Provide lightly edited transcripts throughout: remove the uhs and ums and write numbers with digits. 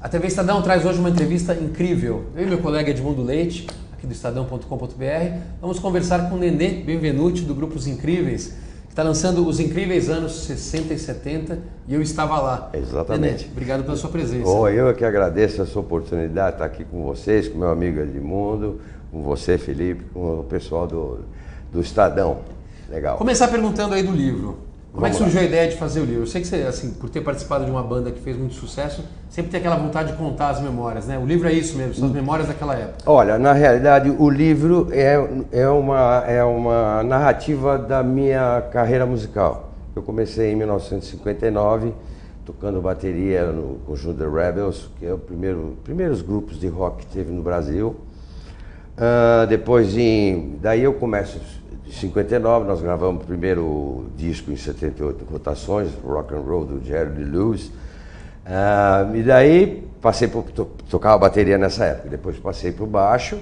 A TV Estadão traz hoje uma entrevista incrível. Eu e meu colega Edmundo Leite, aqui do estadão.com.br, vamos conversar com o Nenê Benvenuti, do Grupo Os Incríveis, que está lançando Os Incríveis anos 60 e 70, e eu estava lá. Exatamente. Nenê, obrigado pela sua presença. Eu que agradeço a sua oportunidade de estar aqui com vocês, com meu amigo Edmundo, com você, Felipe, com o pessoal do Estadão. Legal. Começar perguntando aí do livro. Como é que Vamos surgiu a ideia de fazer o livro? Eu sei que você, assim, por ter participado de uma banda que fez muito sucesso, sempre tem aquela vontade de contar as memórias, né? O livro é isso mesmo, são as memórias daquela época. Olha, na realidade, o livro é uma narrativa da minha carreira musical. Eu comecei em 1959, tocando bateria no conjunto The Rebels, que é o primeiros grupos de rock que teve no Brasil. Daí eu começo em 59, nós gravamos o primeiro disco em 78 rotações, Rock and Roll do Jerry Lee Lewis. E daí passei por tocar a bateria nessa época, depois passei para o baixo.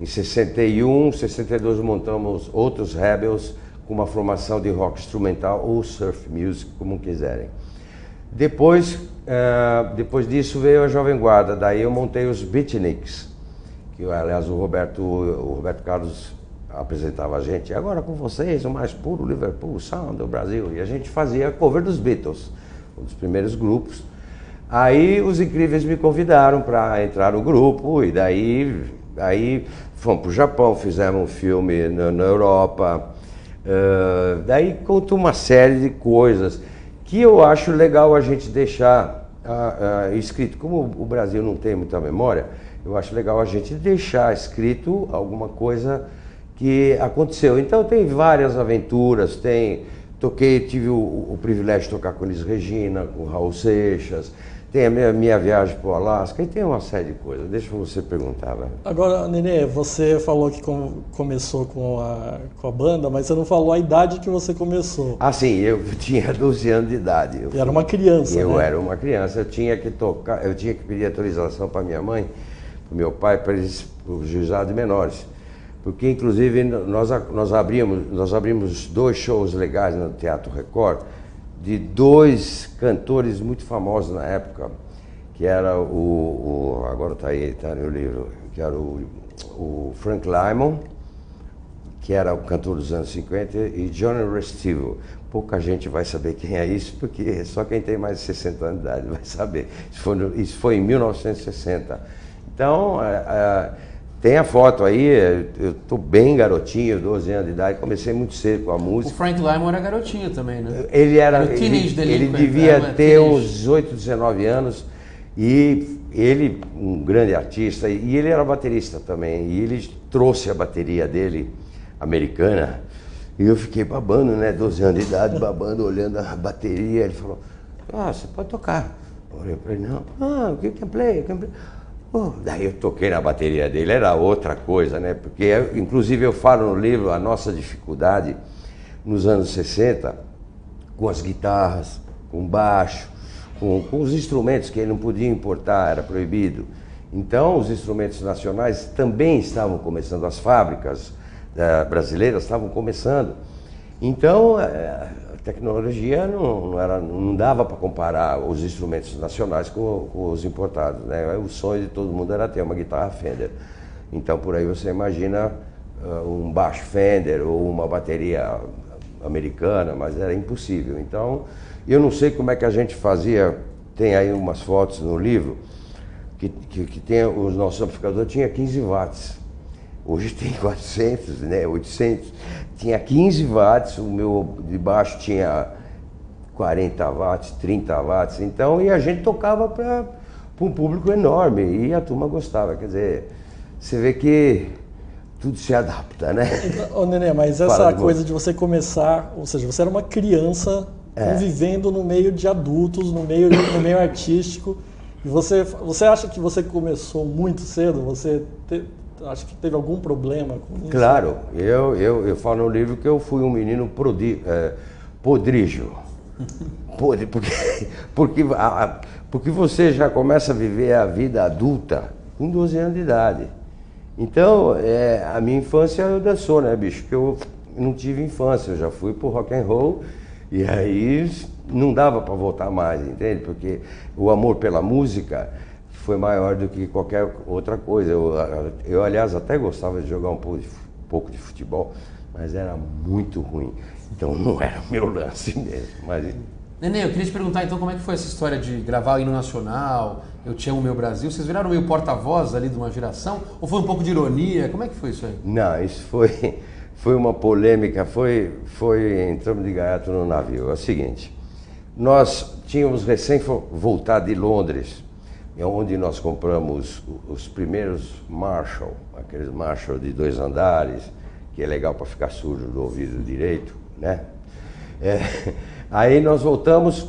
Em 61, 62 montamos outros Rebels com uma formação de rock instrumental ou surf music, como quiserem. Depois disso veio a Jovem Guarda, daí eu montei os Beatniks, que aliás o Roberto Carlos apresentava a gente, agora com vocês, o mais puro Liverpool Sound do Brasil, e a gente fazia cover dos Beatles, um dos primeiros grupos. Aí os Incríveis me convidaram para entrar no grupo, e daí fomos para o Japão, fizemos um filme na Europa, daí conta uma série de coisas que eu acho legal a gente deixar escrito. Como o Brasil não tem muita memória, eu acho legal a gente deixar escrito alguma coisa que aconteceu. Então tem várias aventuras, tive o privilégio de tocar com Elis Regina, com Raul Seixas, tem a minha viagem para o Alasca, e tem uma série de coisas. Deixa você perguntar, velho. Agora, Nenê, você falou que começou com a banda, mas você não falou a idade que você começou. Ah, sim, eu tinha 12 anos de idade. Era uma criança, Eu né? era uma criança, eu tinha que pedir autorização para minha mãe, para o meu pai, para eles, o juizado de menores. Porque, inclusive, nós abrimos 2 shows legais no Teatro Record, de 2 cantores muito famosos na época, que era agora está no livro, que era o Frank Lymon, que era o cantor dos anos 50, e Johnny Restivo. Pouca gente vai saber quem é isso, porque só quem tem mais de 60 anos de idade vai saber. Isso foi em 1960. Então, tem a foto aí, eu estou bem garotinho, 12 anos de idade, comecei muito cedo com a música. O Frank Lymon era garotinho também, né? Ele devia ter uns 18, 19 anos, e ele, um grande artista, e ele era baterista também, e ele trouxe a bateria dele, americana, e eu fiquei babando, né, 12 anos de idade, babando, olhando a bateria. Ele falou, você pode tocar. Eu olhei para ele, não, you can play. Daí eu toquei na bateria dele, era outra coisa, né? Porque, inclusive, eu falo no livro a nossa dificuldade nos anos 60, com as guitarras, com baixo, com os instrumentos que ele não podia importar, era proibido. Então, os instrumentos nacionais também estavam começando, as fábricas brasileiras estavam começando. Então, a tecnologia não dava para comparar os instrumentos nacionais com os importados, né? O sonho de todo mundo era ter uma guitarra Fender. Então, por aí você imagina um baixo Fender ou uma bateria americana, mas era impossível. Então, eu não sei como é que a gente fazia. Tem aí umas fotos no livro que tem os nossos amplificadores, tinha 15 watts. Hoje tem 400, né, 800. Tinha 15 watts, o meu de baixo tinha 40 watts, 30 watts. Então, e a gente tocava para um público enorme e a turma gostava. Quer dizer, você vê que tudo se adapta, né? Ô, Nenê, mas essa coisa de você começar, ou seja, você era uma criança convivendo no meio de adultos, no meio artístico, e você acha que você começou muito cedo? Você acha que teve algum problema com isso? Claro, eu falo no livro que eu fui um menino podrijo. Porque você já começa a viver a vida adulta com 12 anos de idade. Então, a minha infância eu dançou, né, bicho? Porque eu não tive infância, eu já fui pro rock and roll e aí não dava para voltar mais, entende? Porque o amor pela música foi maior do que qualquer outra coisa. Eu aliás, até gostava de jogar um pouco de futebol, mas era muito ruim. Então não era meu lance mesmo. Mas... Nenê, eu queria te perguntar então como é que foi essa história de gravar o hino nacional, Eu Te Amo Meu Brasil. Vocês viraram meio porta-voz ali de uma geração? Ou foi um pouco de ironia? Como é que foi isso aí? Não, isso foi uma polêmica, entramos de gaiato no navio. É o seguinte, nós tínhamos recém voltado de Londres, onde nós compramos os primeiros Marshall, aqueles Marshall de 2 andares, que é legal para ficar sujo do ouvido direito, né? Aí nós voltamos,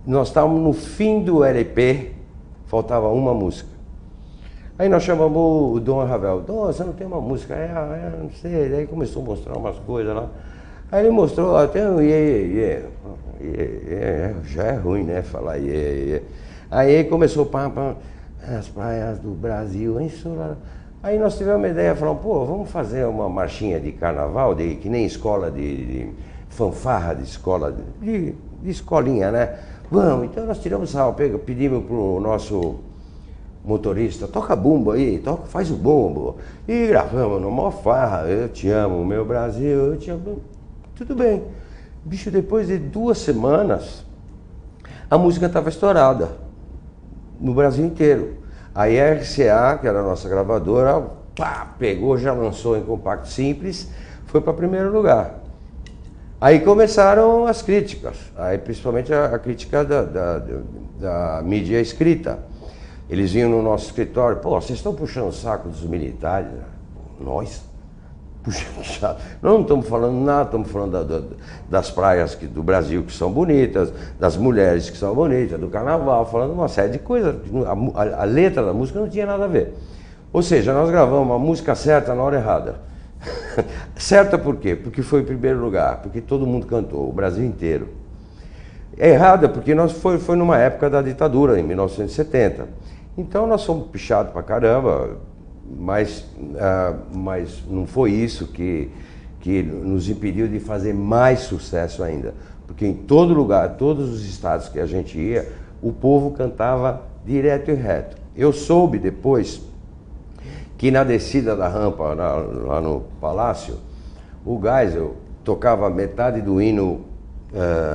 nós estávamos no fim do LP, faltava uma música. Aí nós chamamos o Dom Ravel. Dom, você não tem uma música? Não sei. Aí começou a mostrar umas coisas lá. Aí ele mostrou, tem um já é ruim, né, falar iê. Aí começou, as praias do Brasil, aí nós tivemos uma ideia, falamos, vamos fazer uma marchinha de carnaval, que nem escola de fanfarra, de escola, de escolinha, né? Vamos, então nós tiramos sarro, pedimos pro nosso motorista, toca bumbo aí, faz o bumbo. E gravamos no maior farra, Eu Te Amo, Meu Brasil, eu te amo. Tudo bem. Bicho, depois de 2 semanas, a música estava estourada no Brasil inteiro. Aí a RCA, que era a nossa gravadora, pegou, já lançou em compacto simples, foi para primeiro lugar. Aí começaram as críticas, aí principalmente a crítica da mídia escrita. Eles vinham no nosso escritório, vocês estão puxando o saco dos militares? Nós? Puxando o saco. Nós não estamos falando nada, estamos falando das praias do Brasil que são bonitas, das mulheres que são bonitas, do carnaval, falando uma série de coisas. A letra da música não tinha nada a ver. Ou seja, nós gravamos a música certa na hora errada. Certa por quê? Porque foi em primeiro lugar, porque todo mundo cantou, o Brasil inteiro. É errada porque foi numa época da ditadura, em 1970. Então nós fomos pichados pra caramba, mas não foi isso que nos impediu de fazer mais sucesso ainda. Porque em todo lugar, todos os estados que a gente ia, o povo cantava direto e reto. Eu soube depois que na descida da rampa lá no Palácio, o Geisel tocava metade do hino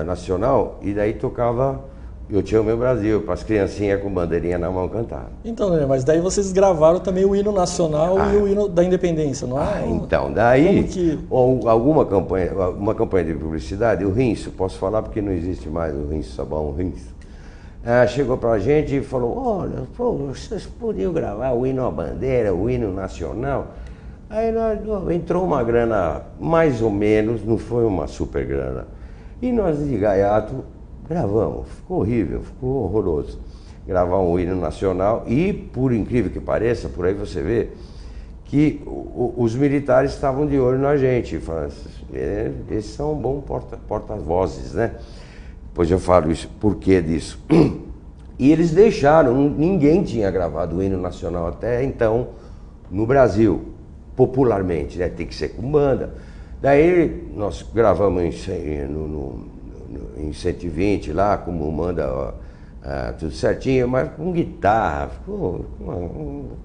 nacional e daí tocava Eu Te Amo Meu Brasil, para as criancinhas com bandeirinha na mão cantar. Então, né, mas daí vocês gravaram também o hino nacional e o hino da independência, não é? Então, daí, uma campanha de publicidade, o Rinço, posso falar porque não existe mais o Rinço Sabão, o Rinço. Chegou para a gente e falou, olha, vocês podiam gravar o hino à bandeira, o hino nacional. Aí entrou uma grana mais ou menos, não foi uma super grana. E nós de gaiato gravamos, ficou horrível, ficou horroroso. Gravar um hino nacional e, por incrível que pareça, por aí você vê que os militares estavam de olho na gente, falando, esses são um bom porta-vozes, né? Pois eu falo isso, por que disso? E eles deixaram, ninguém tinha gravado o hino nacional até então no Brasil, popularmente, né? Tem que ser com banda. Daí nós gravamos em 120 lá, como manda tudo certinho, mas com guitarra, ficou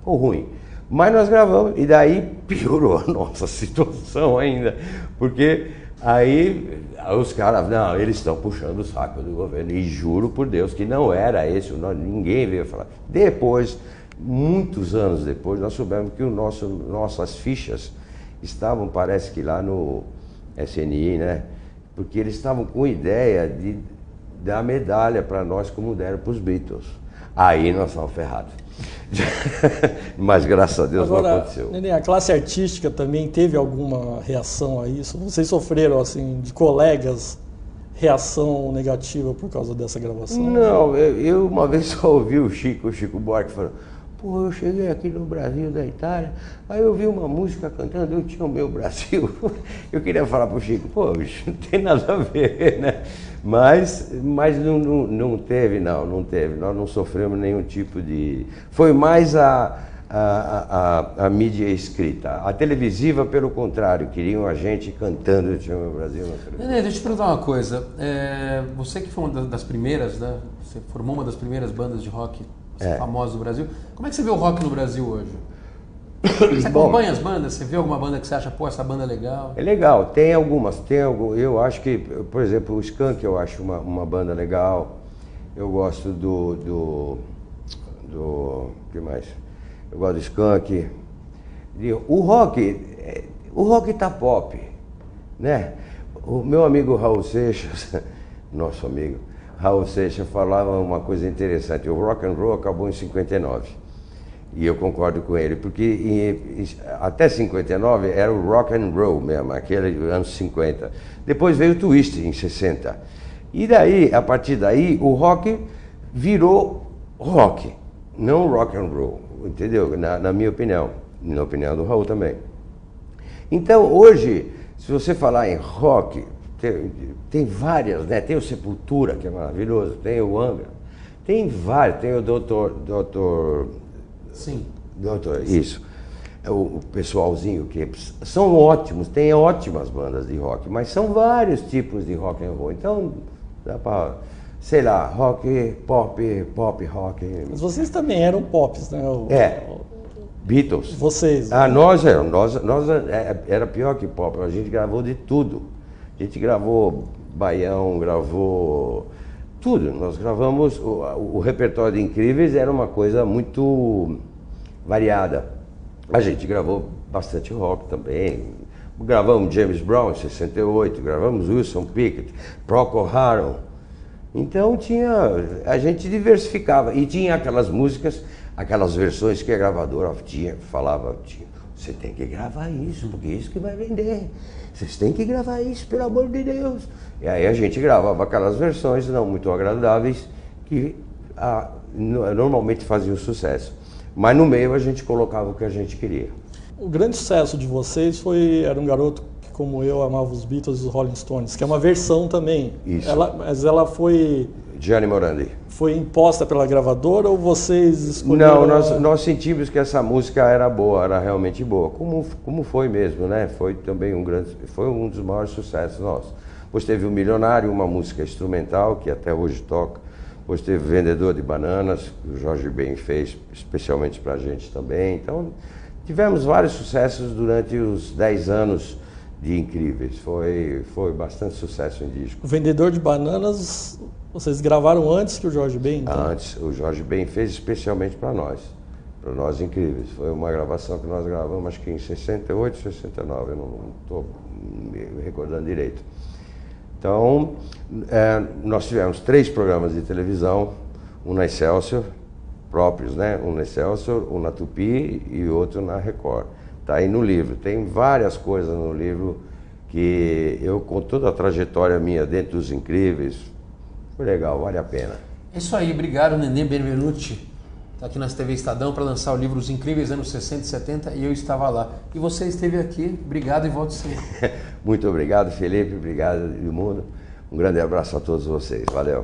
ruim. Mas nós gravamos, e daí piorou a nossa situação ainda, porque aí os caras, não, eles estão puxando o saco do governo, e juro por Deus que não era esse, ninguém veio falar. Depois, muitos anos depois, nós soubemos que nossas fichas estavam, parece que lá no SNI, né? Porque eles estavam com ideia de dar medalha para nós como deram para os Beatles. Aí nós estávamos ferrados. Mas graças a Deus agora, não aconteceu. Nenê, a classe artística também teve alguma reação a isso? Vocês sofreram, assim, de colegas, reação negativa por causa dessa gravação? Não, eu uma vez só ouvi o Chico Buarque falando, eu cheguei aqui no Brasil da Itália, aí eu vi uma música cantando, Eu Te Amo Meu Brasil. Eu queria falar pro Chico, bicho, não tem nada a ver, né? Mas não teve, não teve. Nós não sofremos nenhum tipo de... Foi mais a mídia escrita. A televisiva, pelo contrário, queriam a gente cantando Eu Te Amo Meu Brasil. Nenê, deixa eu te perguntar uma coisa. Você que foi uma das primeiras, né? Você formou uma das primeiras bandas de rock famosos do Brasil. Como é que você vê o rock no Brasil hoje? Você acompanha as bandas? Você vê alguma banda que você acha, pô, essa banda é legal? É legal, tem algumas. Eu acho que, por exemplo, o Skank eu acho uma banda legal. Eu gosto do que mais? Eu gosto do Skank. O rock tá pop, né? O meu amigo Raul Seixas, nosso amigo Raul Seixas, falava uma coisa interessante. O rock and roll acabou em 59. E eu concordo com ele, porque até 59 era o rock and roll mesmo, aquele anos 50. Depois veio o twist em 60. E daí, a partir daí, o rock virou rock, não rock and roll, entendeu? Na minha opinião, na opinião do Raul também. Então, hoje, se você falar em rock, tem várias, né? Tem o Sepultura, que é maravilhoso, tem o Angra, tem vários, tem o Doutor... Sim. Isso. É o pessoalzinho que são ótimos, tem ótimas bandas de rock, mas são vários tipos de rock and roll. Então, dá pra, sei lá, rock, pop, rock. Mas vocês também eram pops, né? Beatles. Vocês. Nós era pior que pop, a gente gravou de tudo. A gente gravou baião, gravou tudo. Nós gravamos, o repertório de Incríveis era uma coisa muito variada. A gente gravou bastante rock também. Gravamos James Brown em 68, gravamos Wilson Pickett, Procol Harum. Então a gente diversificava. E tinha aquelas músicas, aquelas versões que a gravadora falava, você tem que gravar isso, porque é isso que vai vender. Vocês têm que gravar isso, pelo amor de Deus. E aí a gente gravava aquelas versões não muito agradáveis que normalmente faziam sucesso. Mas no meio a gente colocava o que a gente queria. O grande sucesso de vocês era um garoto que, como eu, amava os Beatles e os Rolling Stones, que é uma versão também. Isso. Mas ela foi... Gianni Morandi. Foi imposta pela gravadora ou vocês escolheram... Não, nós sentimos que essa música era boa, era realmente boa. Como foi mesmo, né? Foi também foi um dos maiores sucessos nossos. Depois teve o Milionário, uma música instrumental que até hoje toca. Depois teve Vendedor de Bananas, que o Jorge Ben fez especialmente pra gente também. Então, tivemos vários sucessos durante os 10 anos de Incríveis. Foi bastante sucesso em disco. O Vendedor de Bananas, vocês gravaram antes que o Jorge Ben? Então? Antes, o Jorge Ben fez especialmente para nós Incríveis. Foi uma gravação que nós gravamos, acho que em 68, 69, eu não estou me recordando direito. Então, nós tivemos 3 programas de televisão, um na Excelsior, próprios, né? Um na Excelsior, um na Tupi e outro na Record. Está aí no livro. Tem várias coisas no livro que eu, com toda a trajetória minha dentro dos Incríveis, foi legal, vale a pena. É isso aí, obrigado, Nenê Benvenuti. Está aqui na TV Estadão para lançar o livro Os Incríveis Anos 60 e 70 e eu estava lá. E você esteve aqui, obrigado e volte sempre. Muito obrigado, Felipe, obrigado, Edmundo. Um grande abraço a todos vocês, valeu.